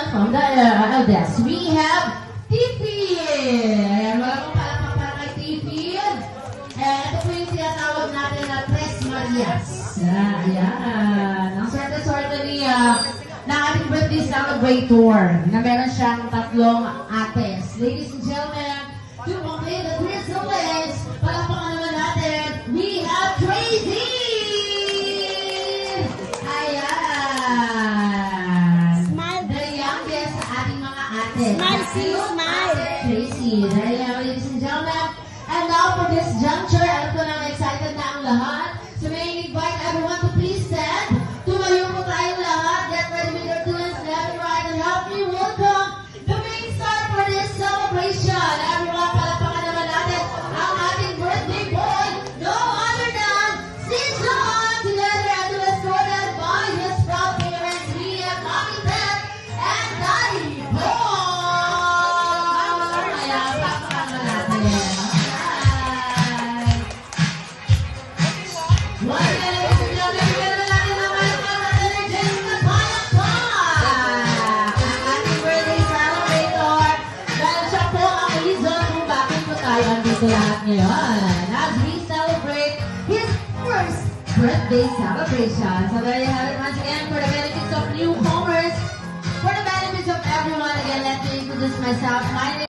from the eldest, we have Tiffy. Ayan, maraming palakpak para kay Tiffy. Ito po yung tinatawag natin na Tres Marias. Ayan. Ang swerte-swerte niya ng ating birthday celebrator na meron siyang tatlong ates. Ladies and gentlemen, to complete the crystal list, palakpakan naman natin, we have Tracy! Ayan! Smile. The youngest sa ating mga ates. Smile, sis, smile. Tracy. Ayan, ladies and gentlemen. And now for this juncture, alam ko na excited na ang lahat. So may I invite everyone to please stand. Tumayo po tayong lahat. Get ready with your tunes left and right and help me welcome the main star for this celebration. Everyone, palakpakan naman natin ang ating birthday boy, no other than si John, together and escorted by his proud parents, Mia, Mommy Beth, and Daddy Paul. Ayan, palakpakan naman natin. Andito lahat ngayon as we celebrate his first birthday celebration. So there you have it once again for the benefits of newcomers, for the benefits of everyone. Again, let me introduce myself. My name